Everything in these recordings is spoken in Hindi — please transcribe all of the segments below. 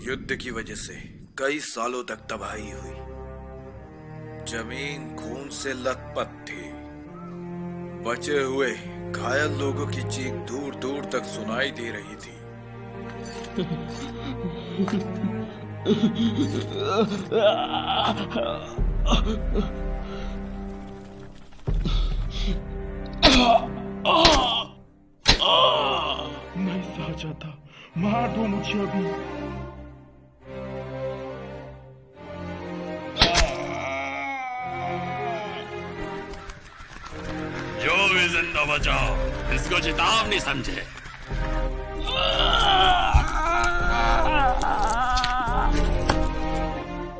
युद्ध की वजह से कई सालों तक तबाही हुई। जमीन खून से लथपथ थी। बचे हुए घायल लोगों की चीख दूर दूर तक सुनाई दे रही थी। मैं साजा था, मार दो मुझे अभी। जो भी जिंदा बचा इसको चेतावनी समझे।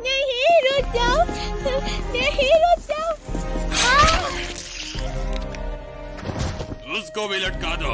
नहीं, रुक जाओ, नहीं, रुक जाओ। उसको भी लटका दो।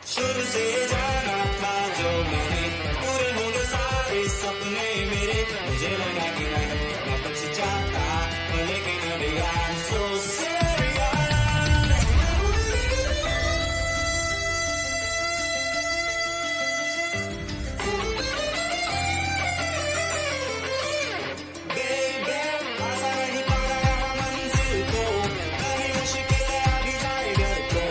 शुरू से जाना था जो मैंने, पूरे होंगे सारे सपने मेरे। मुझे लगा कि मैं बच जाता, लेकिन अभी I'm so serious। Baby, आशा नहीं पा रहा मंजिल को, कहीं मुश्किल आ भी जाए घर को।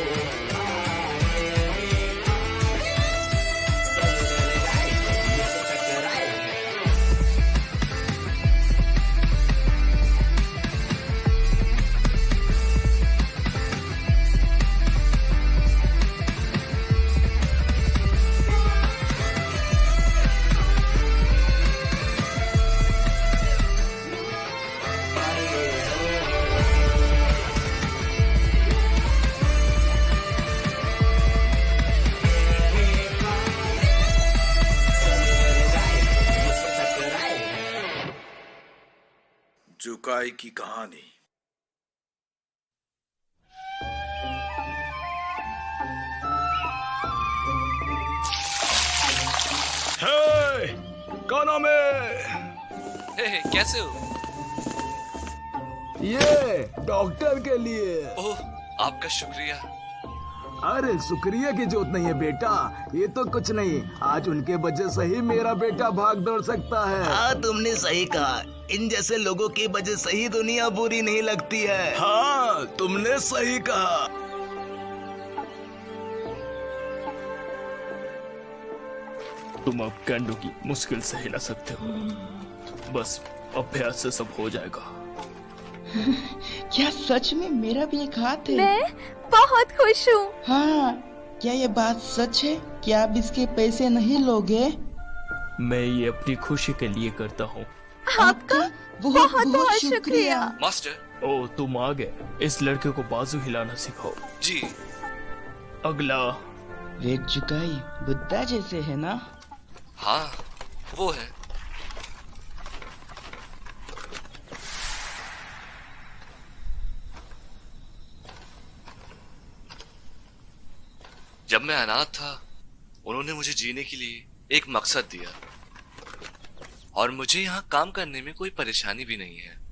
जुकाई की कहानी। हे, कौन नाम है? कैसे हो? ये डॉक्टर के लिए। ओह, आपका शुक्रिया। अरे शुक्रिया की जरूरत नहीं है बेटा, ये तो कुछ नहीं। आज उनके वजह से ही मेरा बेटा भाग दौड़ सकता है। हाँ, तुमने सही कहा। इन जैसे लोगों की वजह से ही दुनिया बुरी नहीं लगती है। हाँ, तुमने सही कहा। तुम अब कैंडो की मुश्किल से हिला सकते हो। बस अभ्यास से सब हो जाएगा। क्या सच में मेरा भी एक हाथ है? मैं बहुत खुश हूँ। हाँ, क्या ये बात सच है? क्या आप इसके पैसे नहीं लोगे? मैं ये अपनी खुशी के लिए करता हूँ। आपका बहुत बहुत शुक्रिया। मास्टर। ओ, तुम आ गए। इस लड़के को बाजू हिलाना सिखाओ। जी। अगला। रेड जुकाई बुद्धा जैसे है ना? हाँ, वो है। जब मैं अनाथ था, उन्होंने मुझे जीने के लिए एक मकसद दिया, और मुझे यहाँ काम करने में कोई परेशानी भी नहीं है।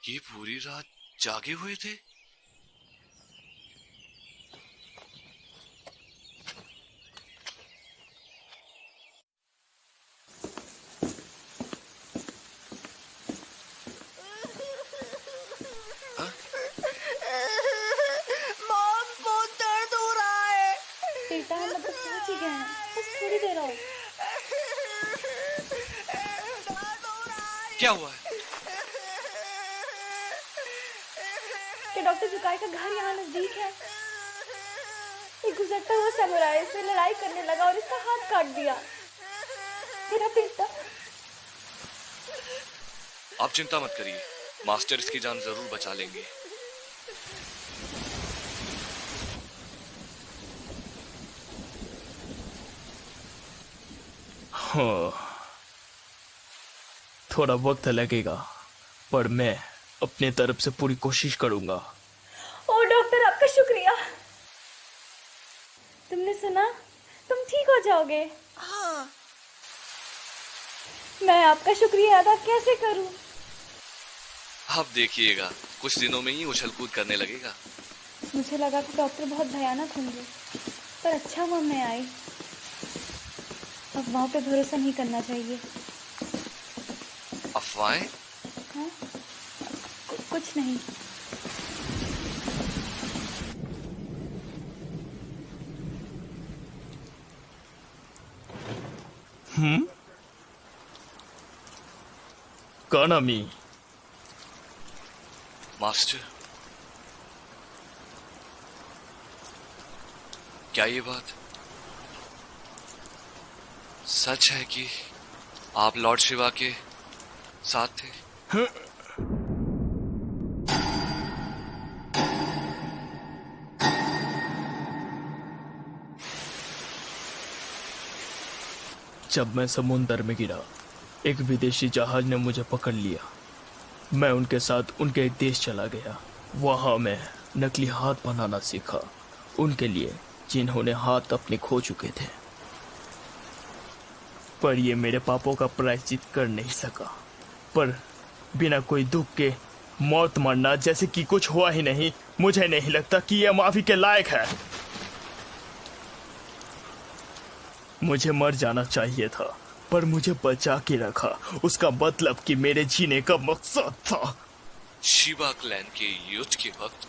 ये पूरी रात जागे हुए थे। मतलब पहुंच ही गए हैं, बस थोड़ी देर और। क्या हुआ है? क्या डॉक्टर जुकाई का घर यहाँ नजदीक है? एक गुजरता हुआ समुराई इससे लड़ाई करने लगा और इसका हाथ काट दिया। मेरा बेटा। आप चिंता मत करिए, मास्टर इसकी जान जरूर बचा लेंगे। हाँ, थोड़ा वक्त लगेगा पर मैं अपने तरफ से पूरी कोशिश करूंगा। ओ डॉक्टर, आपका शुक्रिया। तुमने सुना, तुम ठीक हो जाओगे। हाँ। मैं आपका शुक्रिया अदा कैसे करूं? आप देखिएगा, कुछ दिनों में ही उछल कूद करने लगेगा। मुझे लगा कि डॉक्टर बहुत भयानक होंगे, पर अच्छा हुआ मैं आई। अफवाहों पे भरोसा नहीं करना चाहिए। अफवाहें? हाँ? कुछ नहीं। कानामी। मास्टर, क्या ये बात सच है कि आप लॉर्ड शिवा के साथ थे? जब मैं समुंदर में गिरा, एक विदेशी जहाज ने मुझे पकड़ लिया। मैं उनके साथ उनके देश चला गया। वहां मैं नकली हाथ बनाना सीखा, उनके लिए जिन्होंने हाथ अपने खो चुके थे। पर ये मेरे पापों का प्रायश्चित कर नहीं सका। पर बिना कोई दुख के मौत मरना जैसे कि कुछ हुआ ही नहीं, मुझे नहीं लगता कि यह माफी के लायक है। मुझे मर जाना चाहिए था, पर मुझे बचा के रखा। उसका मतलब कि मेरे जीने का मकसद था। शिवा क्लैन के युद्ध के वक्त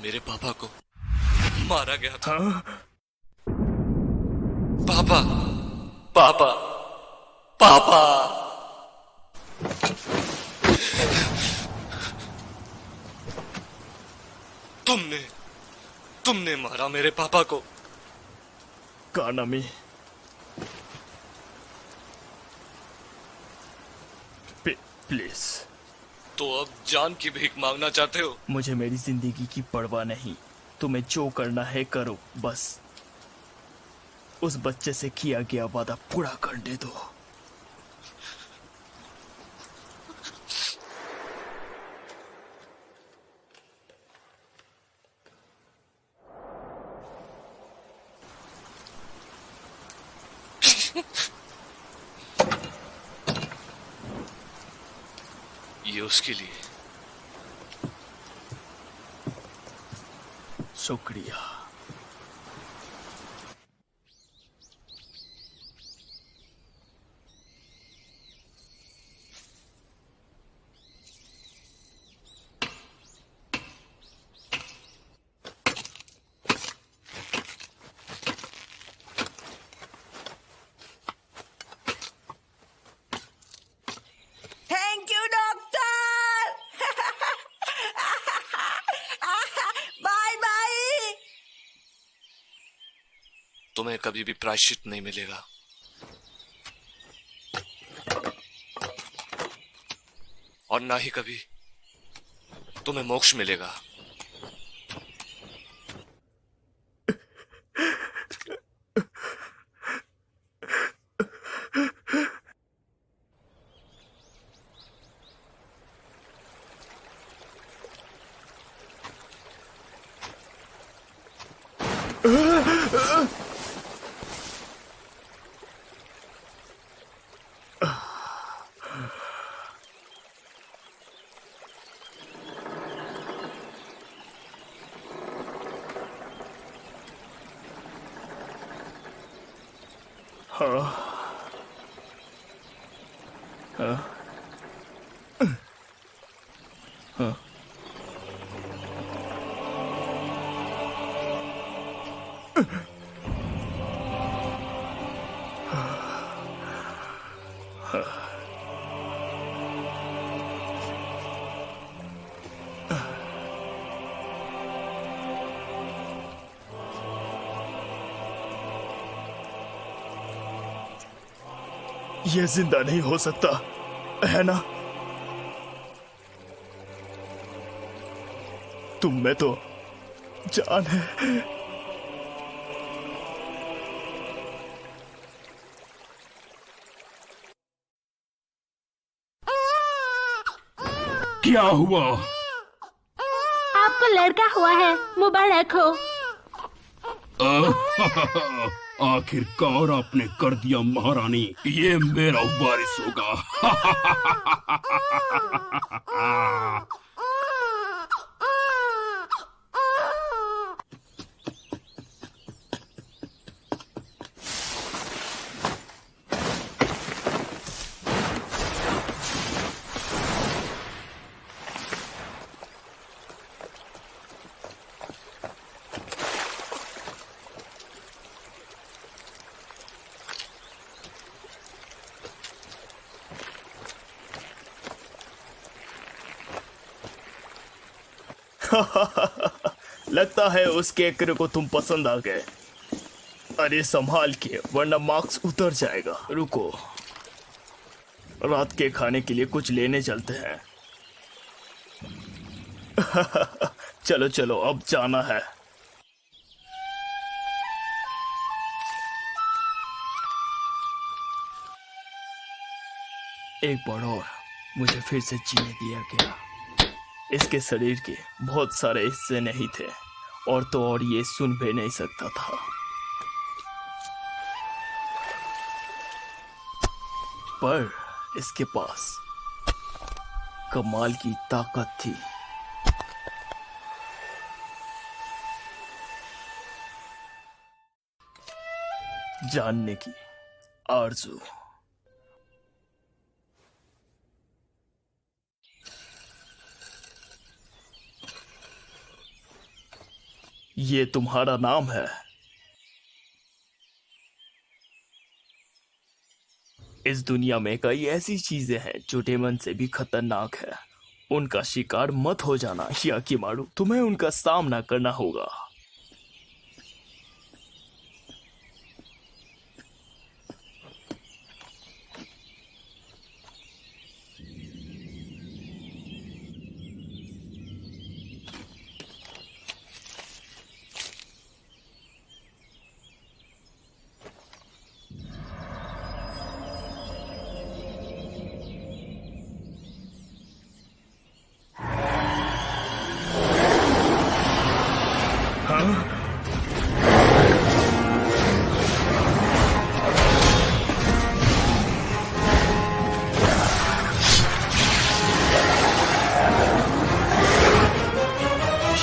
मेरे पापा को मारा गया था। पापा, पापा, पापा। तुमने मारा मेरे पापा को। कानामी, प्लीज। तो अब जान की भीख मांगना चाहते हो? मुझे मेरी जिंदगी की परवाह नहीं। तुम्हें जो करना है करो, बस उस बच्चे से किया गया वादा पूरा करने दो। ये उसके लिए। शुक्रिया। Thank you doctor. Bye bye. तुम्हें कभी भी प्रायश्चित नहीं मिलेगा। और ना ही कभी तुम्हें मोक्ष मिलेगा। हाँ, हाँ, हाँ। ये जिंदा नहीं हो सकता, है ना? तुम में तो जान है। क्या हुआ? आपको लड़का हुआ है, मुबारक हो। आखिरकार आपने कर दिया महारानी, ये मेरा वारिस होगा। लगता है उस केकरे को तुम पसंद आ गए। अरे संभाल के, वरना मार्क्स उतर जाएगा। रुको, रात के खाने के लिए कुछ लेने चलते हैं। चलो चलो, अब जाना है। एक बार और मुझे फिर से जीने दिया गया। इसके शरीर के बहुत सारे हिस्से नहीं थे, और तो और ये सुन भी नहीं सकता था। पर इसके पास कमाल की ताकत थी। जानने की आरज़ू। ये तुम्हारा नाम है? इस दुनिया में कई ऐसी चीजें हैं जो डेमन से भी खतरनाक है। उनका शिकार मत हो जाना याकीमारू, तुम्हें उनका सामना करना होगा।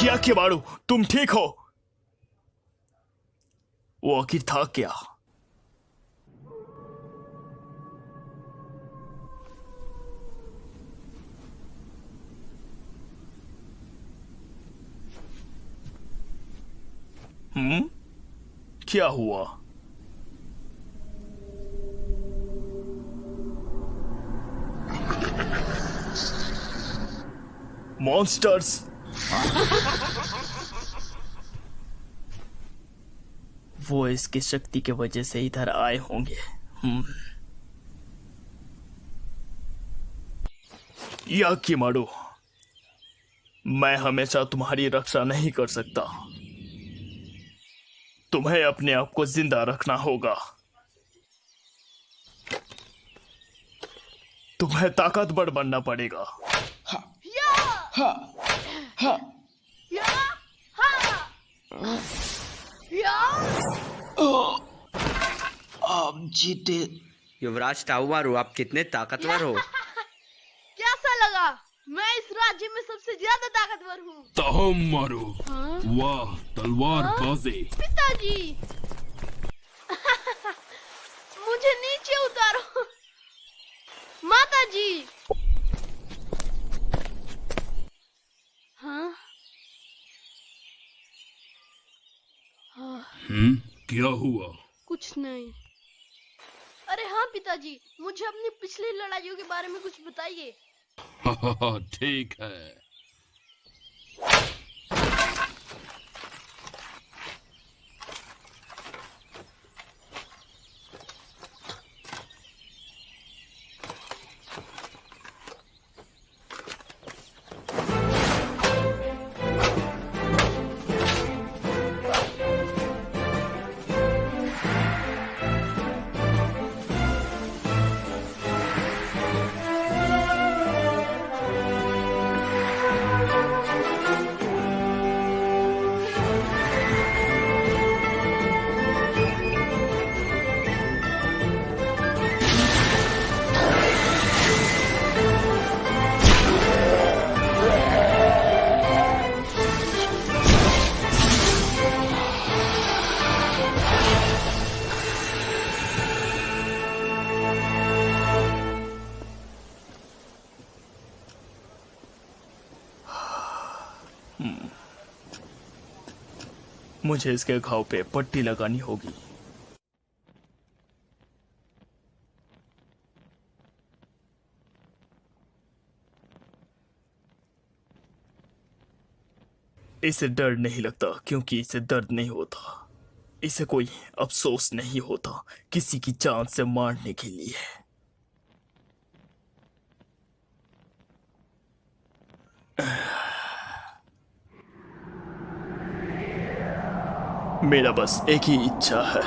याकीमारू, तुम ठीक हो? वो आखिर था क्या? क्या हुआ? मॉन्स्टर्स? वो इसकी शक्ति की वजह से इधर आए होंगे। याकीमारू, मैं हमेशा तुम्हारी रक्षा नहीं कर सकता। तुम्हें अपने आप को जिंदा रखना होगा। तुम्हें ताकतवर बनना पड़ेगा। आप जीते। युवराज ताऊमारू, आप कितने ताकतवर हो। कैसा लगा? मैं इस राज्य में सबसे ज्यादा ताकतवर हूँ। ताऊमारू, वाह तलवार बाजी। पिताजी, मुझे नीचे उतारो। माताजी। हाँ? क्या हुआ? कुछ नहीं। अरे हाँ पिताजी, मुझे अपनी पिछली लड़ाइयों के बारे में कुछ बताइए। ठीक है। मुझे इसके घाव पे पट्टी लगानी होगी। इसे डर नहीं लगता क्योंकि इसे दर्द नहीं होता। इसे कोई अफसोस नहीं होता किसी की जान से मारने के लिए। मेरा बस एक ही इच्छा है,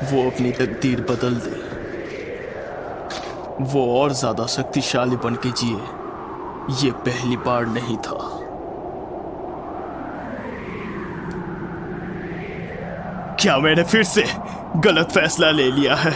वो अपनी तकदीर बदल दे, वो और ज्यादा शक्तिशाली बन के जिए। ये पहली बार नहीं था। क्या मैंने फिर से गलत फैसला ले लिया है?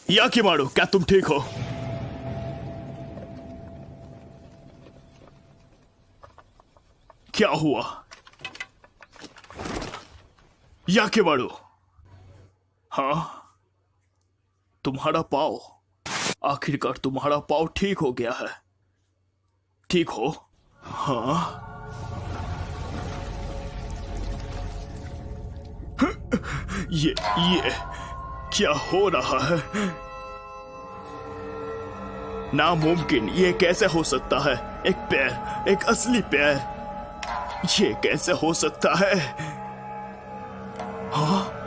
याकिमारू, क्या तुम ठीक हो? क्या हुआ याकिमारू? हाँ, तुम्हारा पाँव, आखिरकार तुम्हारा पाँव ठीक हो गया है। ठीक हो? हाँ। ये क्या हो रहा है? नामुमकिन, ये कैसे हो सकता है? एक पैर, एक असली पैर, ये कैसे हो सकता है? हाँ?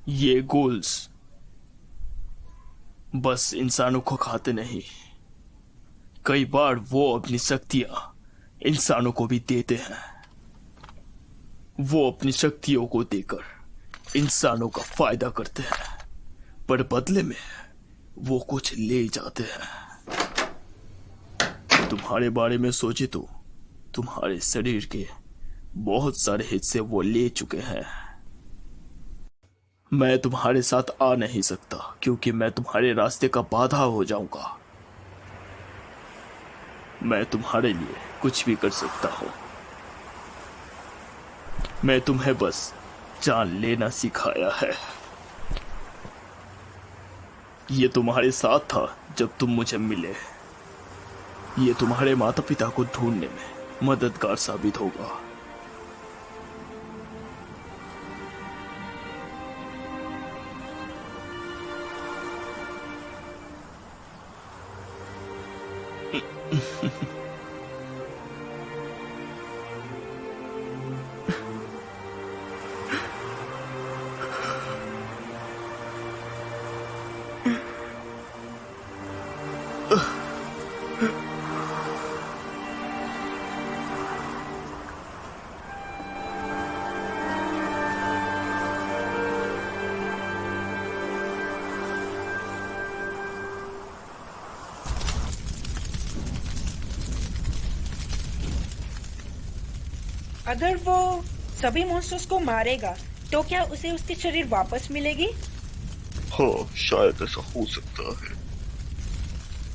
ये गोल्स बस इंसानों को खाते नहीं, कई बार वो अपनी शक्तियां इंसानों को भी देते हैं। वो अपनी शक्तियों को देकर इंसानों का फायदा करते हैं, पर बदले में वो कुछ ले जाते हैं। तुम्हारे बारे में सोचे तो तुम्हारे शरीर के बहुत सारे हिस्से वो ले चुके हैं। मैं तुम्हारे साथ आ नहीं सकता क्योंकि मैं तुम्हारे रास्ते का बाधा हो जाऊंगा। मैं तुम्हारे लिए कुछ भी कर सकता हूं। मैं तुम्हें बस जान लेना सिखाया है। ये तुम्हारे साथ था जब तुम मुझे मिले। ये तुम्हारे माता पिता को ढूंढने में मददगार साबित होगा। अगर वो सभी मॉन्स्टर्स को मारेगा तो क्या उसे उसके शरीर वापस मिलेगी? हाँ, शायद ऐसा हो सकता है।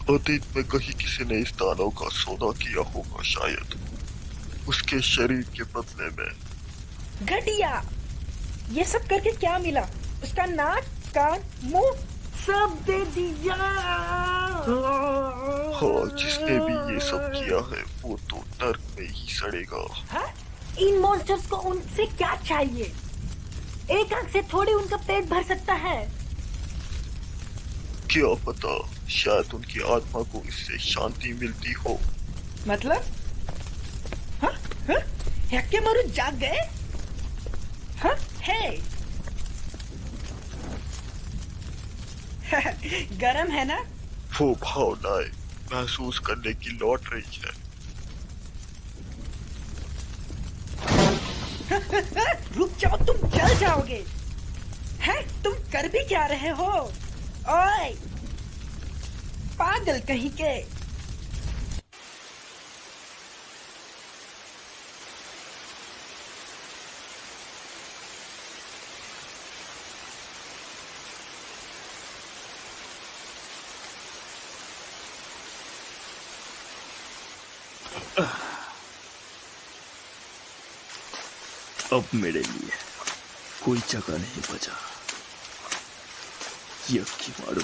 अतीत में कहीं किसी ने इस दानव का सौदा किया होगा, शायद उसके शरीर के बदले में। घटिया! ये सब करके क्या मिला? उसका नाक, कान, मुंह सब दे दिया। हाँ, जिसने भी ये सब किया है वो तो नर्क में ही सड़ेगा। हाँ? इन मॉन्स्टर्स को उनसे क्या चाहिए? एक आंख से थोड़ी उनका पेट भर सकता है। क्या पता, शायद उनकी आत्मा को इससे शांति मिलती हो। मतलब? हाँ? हाँ? हैकेमारू जाग गए? हाँ? है। गरम है ना? वो भावनाएं महसूस करने की लौट रही है। रुक जाओ, तुम जल जाओगे। हैं? तुम कर भी क्या रहे हो? ओए, पागल कहीं के। अब मेरे लिए कोई जगह नहीं बचा। यक्की मारो।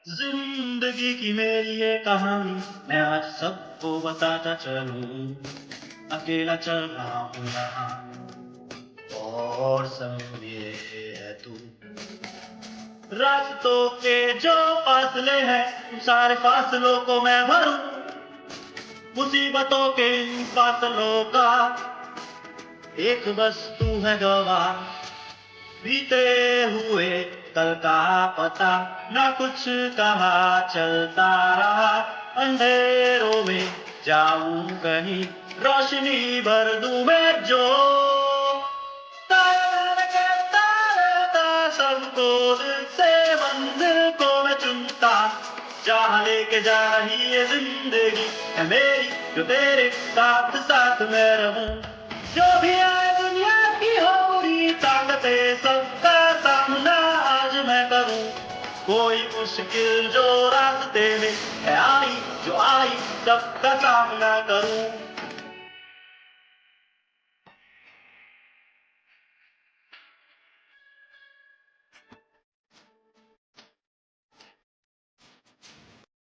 जिंदगी की मेरी ये कहानी मैं आज सबको बताता चलूं। अकेला चल रहा हूँ यहाँ और सब ये है तू। रास्तों के जो फासले हैं उन सारे फासलों को मैं भरूं। मुसीबतों के इन फासलों का एक बस तू है गवाह। बीते हुए कल का पता न कुछ कहा चलता रहा। अंधेरों में जाऊं कहीं रोशनी भर दूं मैं जो। सबको दिल से मंजिल को मैं चुनता। जहाँ लेके जा रही है जिंदगी है मेरी जो तेरे साथ साथ मैं रहूं। जो भी आए दुनिया की हो बुरी ताकतें सबका सामना आज मैं करूं। कोई मुश्किल जो रास्ते में है आई जो आई सबका सामना करूं।